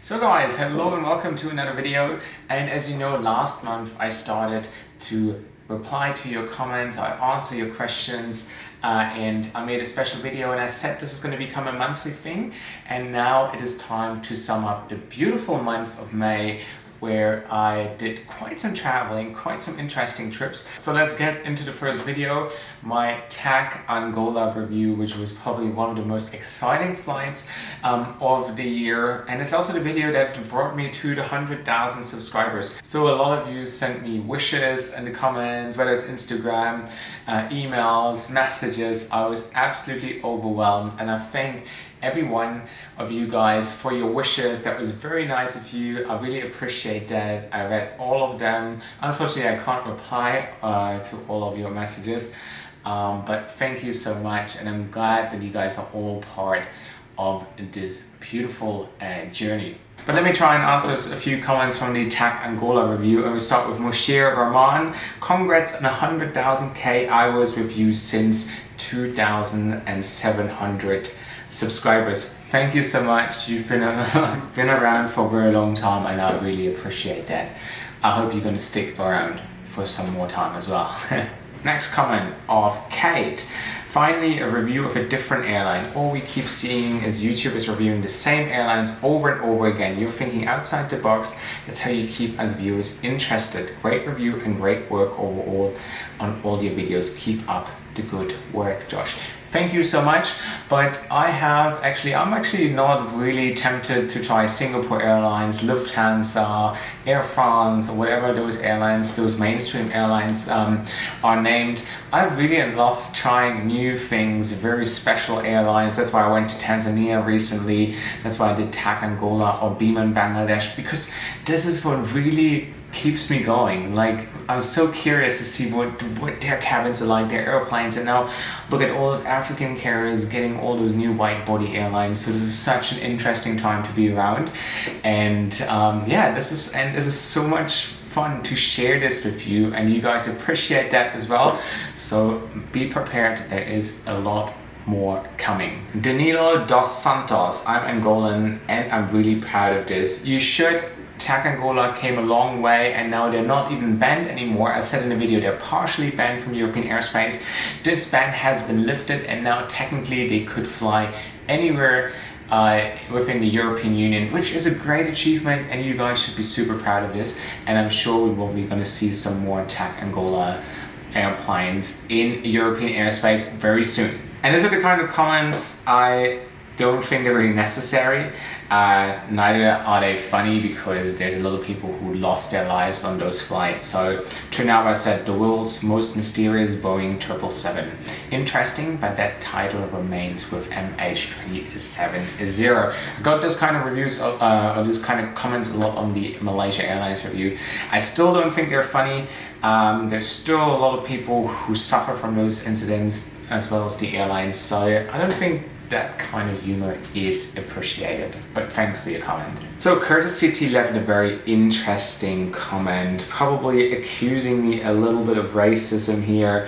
So guys, hello and welcome to another video. And as you know, last month I started to reply to your comments, I answer your questions, and I made a special video and I said this is going to become a monthly thing. And now it is time to sum up the beautiful month of May, where I did quite some traveling, quite some interesting trips. So let's get into the first video, my TAC Angola review, which was probably one of the most exciting flights of the year. And it's also the video that brought me to the 100,000 subscribers. So a lot of you sent me wishes in the comments, whether it's Instagram, emails, messages. I was absolutely overwhelmed, and I thank every one of you guys for your wishes. That was very nice of you. I really appreciate that. I read all of them. Unfortunately, I can't reply to all of your messages, but thank you so much, and I'm glad that you guys are all part of this beautiful journey. But let me try and answer a few comments from the TAC Angola review, and we start with Moshe Rahman. Congrats on 100,000K. I was with you since 2,700 subscribers. Thank you so much. You've been around for a very long time, and I really appreciate that. I hope you're going to stick around for some more time as well. Next comment of Kate. Finally, a review of a different airline. All we keep seeing is YouTube is reviewing the same airlines over and over again. You're thinking outside the box. That's how you keep us viewers interested. Great review and great work overall on all your videos. Keep up the good work, Josh. Thank you so much, but I'm actually not really tempted to try Singapore Airlines, Lufthansa, Air France, or whatever those airlines, those mainstream airlines are named. I really love trying new things, very special airlines. That's why I went to Tanzania recently. That's why I did TAC Angola or Biman Bangladesh, because this is what really keeps me going. Like, I was so curious to see what their cabins are like, their airplanes, and now look at all those African carriers getting all those new wide body airlines. So this is such an interesting time to be around, and yeah, this is so much fun to share this with you, and you guys appreciate that as well. So be prepared, there is a lot more coming. Danilo dos Santos. I'm Angolan and I'm really proud of this. You should. TAC Angola came a long way, and now they're not even banned anymore. I said in the video, they're partially banned from European airspace. This ban has been lifted, and now technically they could fly anywhere within the European Union, which is a great achievement, and you guys should be super proud of this. And I'm sure we will be going to see some more TAC Angola airplanes in European airspace very soon. And these are the kind of comments I don't think they're really necessary. Neither are they funny, because there's a lot of people who lost their lives on those flights. So Trinava said, the world's most mysterious Boeing 777. Interesting, but that title remains with MH370. I got those kind of reviews, or those kind of comments a lot on the Malaysia Airlines review. I still don't think they're funny. There's still a lot of people who suffer from those incidents, as well as the airlines. So I don't think that kind of humor is appreciated, but thanks for your comment. So Curtis City left a very interesting comment, probably accusing me a little bit of racism here.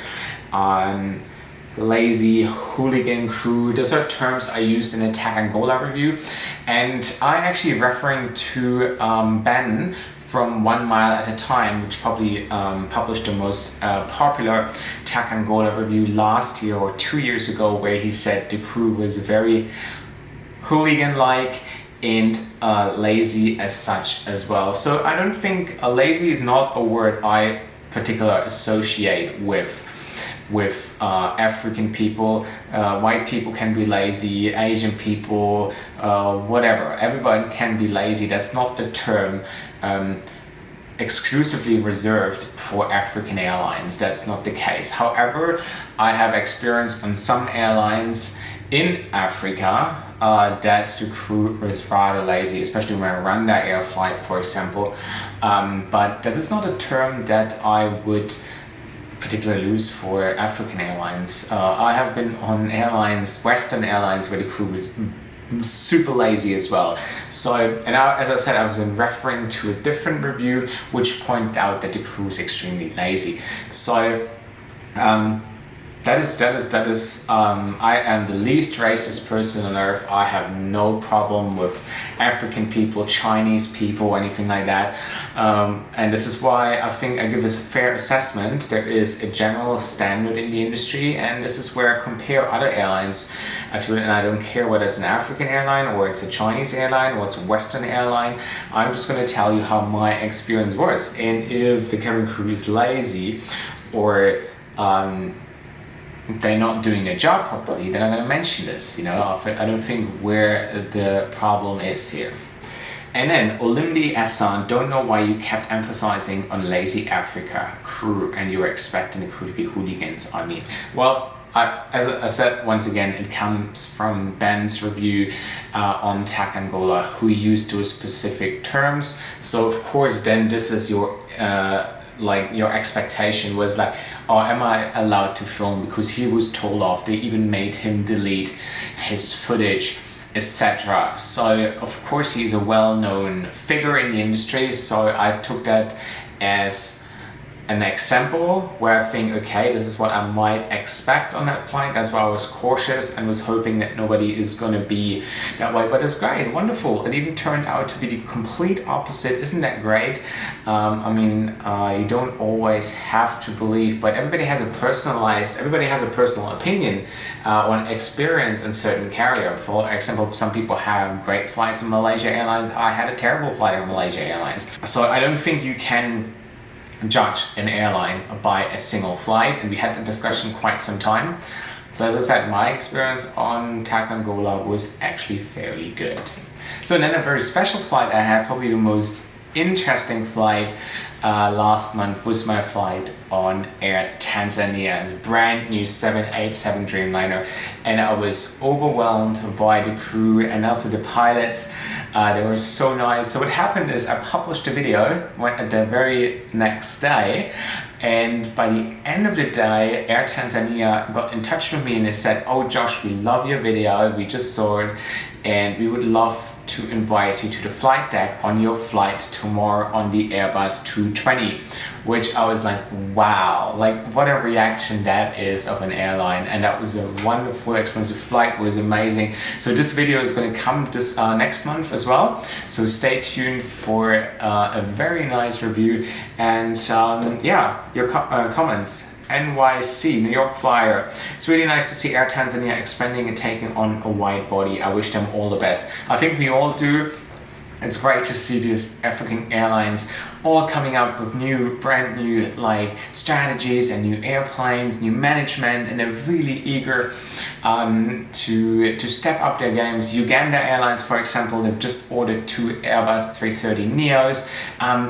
Lazy, hooligan crew, those are terms I used in the TAC Angola review, and I actually referring to Ben from 1 Mile at a Time, which probably published the most popular TAC Angola review last year or 2 years ago, where he said the crew was very hooligan-like and lazy as such as well. So I don't think lazy is not a word I particularly associate with African people. White people can be lazy, Asian people, whatever. Everyone can be lazy. That's not a term exclusively reserved for African airlines. That's not the case. However, I have experience on some airlines in Africa that the crew is rather lazy, especially when I run that air flight, for example. But that is not a term that I would particularly use for African airlines. I have been on airlines, Western airlines, where the crew is super lazy as well. So, and as I said, I was referring to a different review which pointed out that the crew is extremely lazy. So I am the least racist person on earth. I have no problem with African people, Chinese people, anything like that. And this is why I think I give a fair assessment. There is a general standard in the industry, and this is where I compare other airlines to it. And I don't care whether it's an African airline or it's a Chinese airline or it's a Western airline. I'm just going to tell you how my experience was. And if the cabin crew is lazy or they're not doing their job properly, then I'm going to mention this. I don't think where the problem is here. And then Olimdi Asan, don't know why you kept emphasizing on lazy Africa crew and you were expecting the crew to be hooligans. Well, as I said, once again, it comes from Ben's review on TAC Angola, who used those specific terms. So of course, then this is your your expectation was like, oh, am I allowed to film? Because he was told off. They even made him delete his footage, etc. So of course he's a well-known figure in the industry. So I took that as an example where I think, okay, this is what I might expect on that flight. That's why I was cautious and was hoping that nobody is going to be that way. But it's great, wonderful. It even turned out to be the complete opposite. Isn't that great? You don't always have to believe, but everybody has a personal opinion on experience in certain carrier. For example, some people have great flights in Malaysia Airlines. I had a terrible flight in Malaysia Airlines. So I don't think you can judge an airline by a single flight, and we had the discussion quite some time. So as I said, my experience on TAC Angola was actually fairly good. So then a very special flight I had, probably the most interesting flight last month, was my flight on Air Tanzania. It's a brand new 787 Dreamliner, and I was overwhelmed by the crew and also the pilots. They were so nice. So what happened is I published a video the very next day, and by the end of the day, Air Tanzania got in touch with me and they said, oh Josh, we love your video, we just saw it, and we would love to invite you to the flight deck on your flight tomorrow on the Airbus 220, which I was like, wow, like what a reaction that is of an airline. And that was a wonderful experience. The flight was amazing. So this video is going to come this next month as well, so stay tuned for a very nice review. And your comments. NYC, New York Flyer. It's really nice to see Air Tanzania expanding and taking on a wide body. I wish them all the best. I think we all do. It's great to see these African airlines all coming up with brand new strategies and new airplanes, new management, and they're really eager to step up their games. Uganda Airlines, for example, they've just ordered 2 Airbus 330 Neos.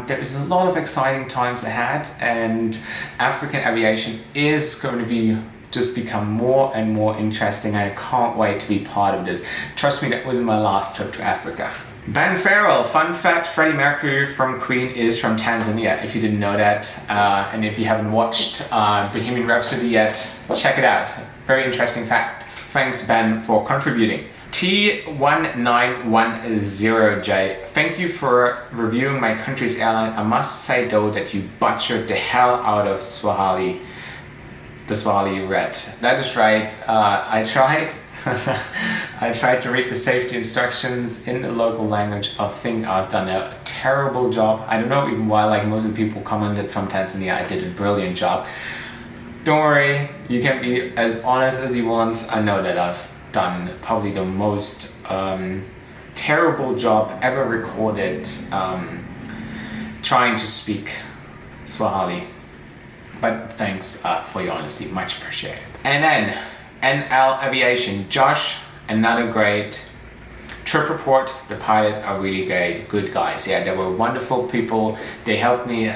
There is a lot of exciting times ahead, and African aviation is going to just become more and more interesting. I can't wait to be part of this. Trust me, that was my last trip to Africa. Ben Farrell, fun fact, Freddie Mercury from Queen is from Tanzania, if you didn't know that. And if you haven't watched Bohemian Rhapsody yet, check it out. Very interesting fact. Thanks, Ben, for contributing. T1910J, thank you for reviewing my country's airline. I must say though that you butchered the hell out of Swahili. The Swahili red. That is right. I tried. I tried to read the safety instructions in the local language. I think I've done a terrible job. I don't know even why, most of the people commented from Tanzania, I did a brilliant job. Don't worry, you can be as honest as you want. I know that I've done probably the most terrible job ever recorded trying to speak Swahili. But thanks for your honesty, much appreciated. And then NL Aviation, Josh, another great trip report. The pilots are really great, good guys. Yeah, they were wonderful people. They helped me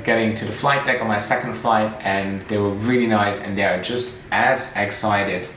getting to the flight deck on my second flight, and they were really nice, and they are just as excited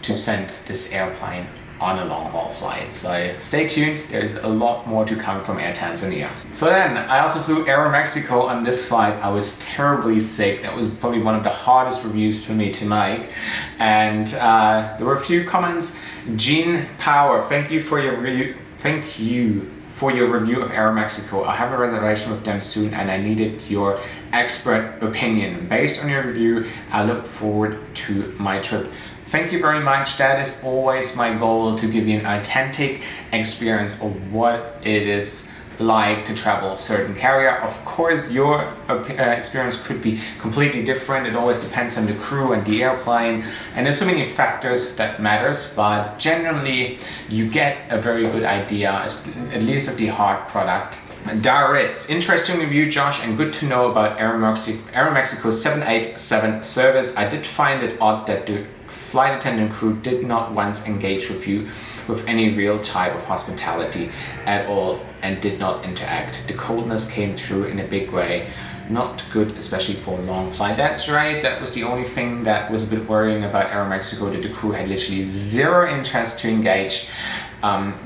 to send this airplane on a long haul flight. So stay tuned, there's a lot more to come from Air Tanzania. So then I also flew Aeromexico on this flight. I was terribly sick. That was probably one of the hardest reviews for me to make. And there were a few comments. Gene Power, thank you for your review. Thank you for your review of Aeromexico. I have a reservation with them soon and I needed your expert opinion. Based on your review, I look forward to my trip. Thank you very much. That is always my goal, to give you an authentic experience of what it is like to travel a certain carrier. Of course, your experience could be completely different. It always depends on the crew and the airplane, and there's so many factors that matters, but generally you get a very good idea, at least of the hard product. Darits, interesting review, Josh, and good to know about Aeromexico 787 service. I did find it odd that the flight attendant crew did not once engage with you with any real type of hospitality at all and did not interact. The coldness came through in a big way. Not good, especially for a long flight. That's right, that was the only thing that was a bit worrying about Aeromexico, that the crew had literally zero interest to engage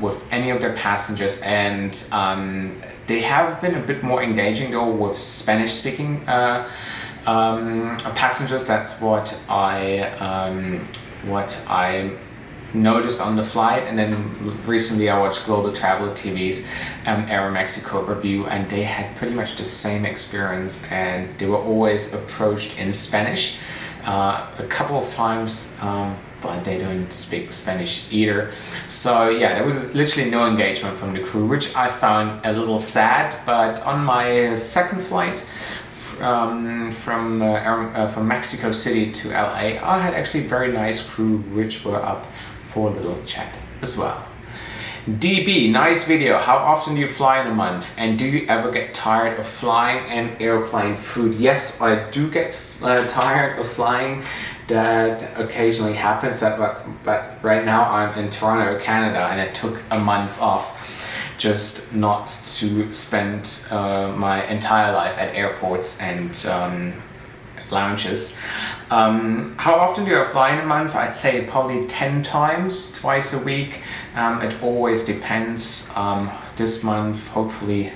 with any of their passengers, and they have been a bit more engaging though with Spanish speaking passengers. That's what I noticed on the flight. And then recently I watched Global Travel TV's Aeromexico review, and they had pretty much the same experience, and they were always approached in Spanish a couple of times, but they don't speak Spanish either. So yeah, there was literally no engagement from the crew, which I found a little sad. But on my second flight from Mexico City to LA, I had actually very nice crew which were up for a little chat as well. DB, nice video. How often do you fly in a month? And do you ever get tired of flying and airplane food? Yes, I do get tired of flying. That occasionally happens. But right now I'm in Toronto, Canada, and I took a month off just not to spend my entire life at airports and lounges. How often do I fly in a month? I'd say probably 10 times, twice a week. It always depends. This month, hopefully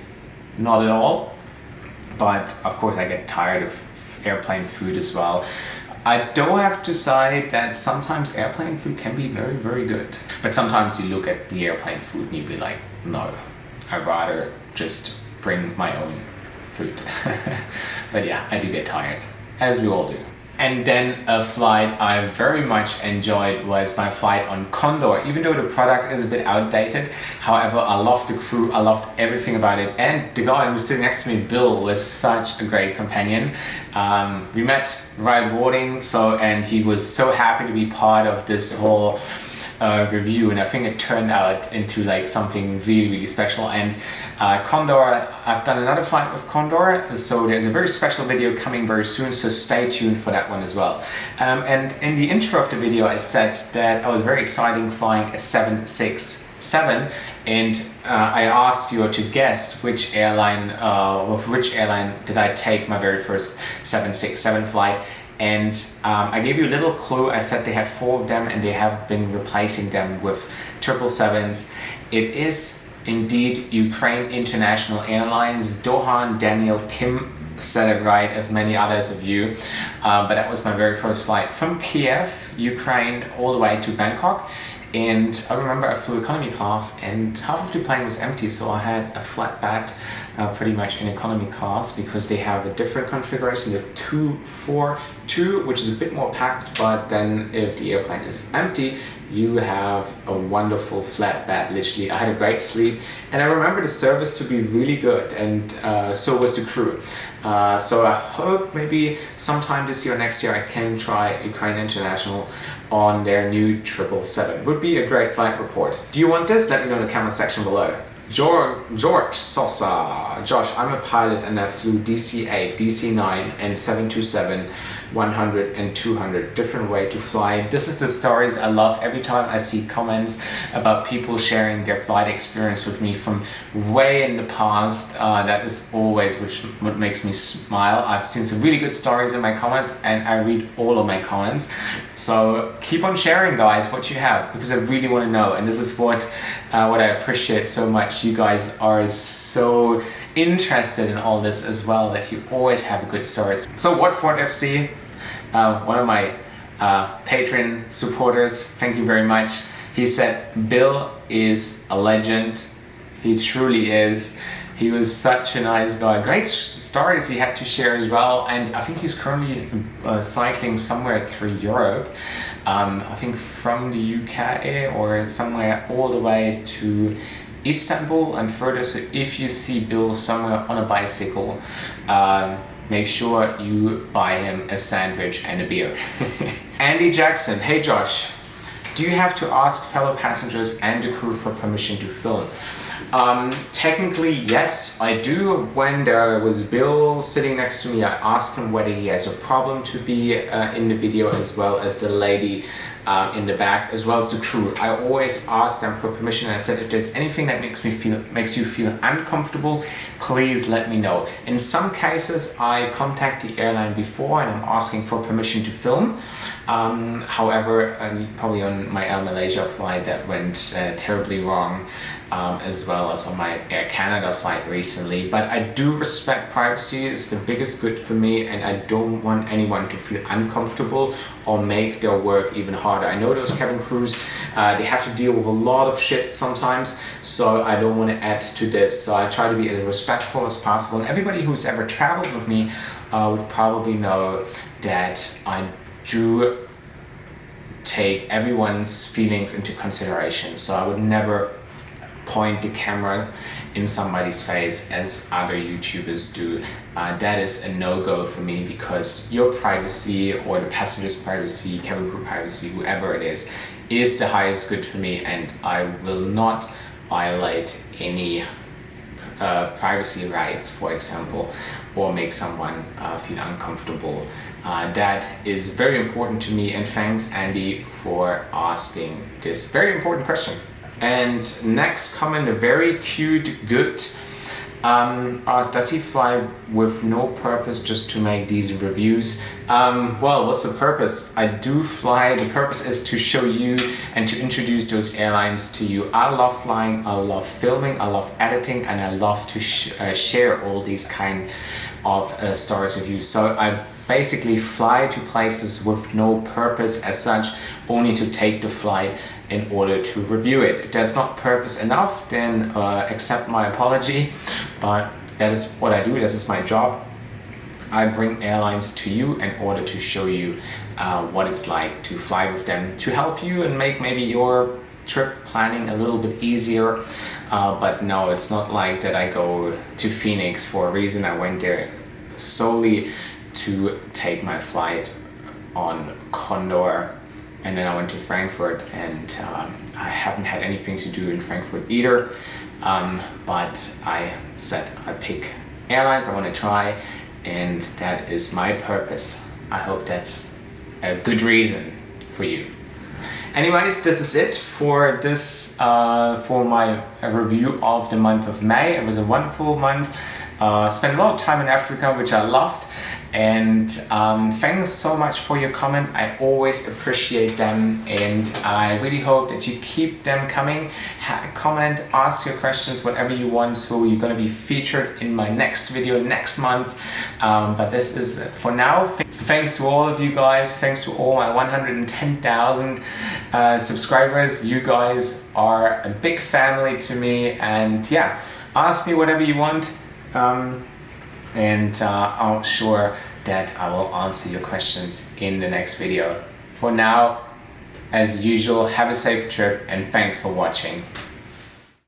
not at all. But of course I get tired of airplane food as well. I do have to say that sometimes airplane food can be very, very good. But sometimes you look at the airplane food and you be like, no, I'd rather just bring my own food. But yeah, I do get tired, as we all do. And then a flight I very much enjoyed was my flight on Condor. Even though the product is a bit outdated, however, I loved the crew, I loved everything about it. And the guy who was sitting next to me, Bill, was such a great companion. We met right boarding, and he was so happy to be part of this whole review, and I think it turned out into like something really, really special. And Condor, I've done another flight with Condor, so there's a very special video coming very soon, so stay tuned for that one as well. And in the intro of the video I said that I was very excited flying a 767, and I asked you to guess which airline, with which airline did I take my very first 767 flight. And I gave you a little clue. I said they had 4 of them and they have been replacing them with 777s. It is indeed Ukraine International Airlines. Dohan Daniel Kim said it right, as many others of you. But that was my very first flight from Kiev, Ukraine, all the way to Bangkok. And I remember I flew economy class and half of the plane was empty, so I had a flat bed pretty much in economy class, because they have a different configuration, the 2-4-2, which is a bit more packed, but then if the airplane is empty, you have a wonderful flat bed. Literally, I had a great sleep, and I remember the service to be really good, and so was the crew. So I hope maybe sometime this year or next year I can try Ukraine International on their new 777. Would be a great flight report. Do you want this? Let me know in the comment section below. George Sosa. Josh, I'm a pilot and I flew DC-8, DC-9 and 727, 100 and 200. Different way to fly. This is the stories I love. Every time I see comments about people sharing their flight experience with me from way in the past, that is always what makes me smile. I've seen some really good stories in my comments and I read all of my comments. So keep on sharing, guys, what you have, because I really want to know. And this is what I appreciate so much. You guys are so interested in all this as well, that you always have good stories. So Watford FC, one of my Patreon supporters, thank you very much. He said Bill is a legend He truly is. He was such a nice guy. Great stories he had to share as well. And I think he's currently cycling somewhere through Europe. I think from the UK or somewhere all the way to Istanbul and further. So if you see Bill somewhere on a bicycle, make sure you buy him a sandwich and a beer. Andy Jackson, hey Josh, do you have to ask fellow passengers and the crew for permission to film? Technically, yes, I do. When there was Bill sitting next to me, I asked him whether he has a problem to be in the video, as well as the lady in the back, as well as the crew. I always ask them for permission, and I said, if there's anything that makes you feel uncomfortable, please let me know. In some cases, I contact the airline before and I'm asking for permission to film. However, probably on my Air Malaysia flight that went terribly wrong, as well as on my Air Canada flight recently. But I do respect privacy. It's the biggest good for me, and I don't want anyone to feel uncomfortable or make their work even harder. I know those cabin crews, they have to deal with a lot of shit sometimes, so I don't want to add to this. So I try to be as respectful as possible. And everybody who's ever traveled with me would probably know that I do take everyone's feelings into consideration. So I would never point the camera in somebody's face as other YouTubers do. That is a no-go for me, because your privacy or the passenger's privacy, cabin crew privacy, whoever it is the highest good for me, and I will not violate any privacy rights, for example, or make someone feel uncomfortable. That is very important to me, and thanks Andy for asking this very important question. And next comment, a very cute good. Does he fly with no purpose, just to make these reviews? Well, what's the purpose? I do fly. The purpose is to show you and to introduce those airlines to you. I love flying, I love filming, I love editing, and I love to share all these kind of stories with you. So I basically fly to places with no purpose as such, only to take the flight in order to review it. If there's not purpose enough, then accept my apology, but that is what I do. This is my job. I bring airlines to you in order to show you what it's like to fly with them, to help you and make maybe your trip planning a little bit easier. But no, it's not like that I go to Phoenix for a reason. I went there solely to take my flight on Condor, and then I went to Frankfurt, and I haven't had anything to do in Frankfurt either, but I said I pick airlines I want to try, and that is my purpose. I hope that's a good reason for you. Anyways, this is it for this for my review of the month of May. It was a wonderful month. Spent a lot of time in Africa, which I loved, and thanks so much for your comment. I always appreciate them, and I really hope that you keep them coming. Comment, ask your questions, whatever you want, so you're going to be featured in my next video next month. But this is it for now. So thanks to all of you guys, thanks to all my 110,000 subscribers. You guys are a big family to me, and yeah, ask me whatever you want. I'm sure that I will answer your questions in the next video. For now, as usual, have a safe trip, and thanks for watching.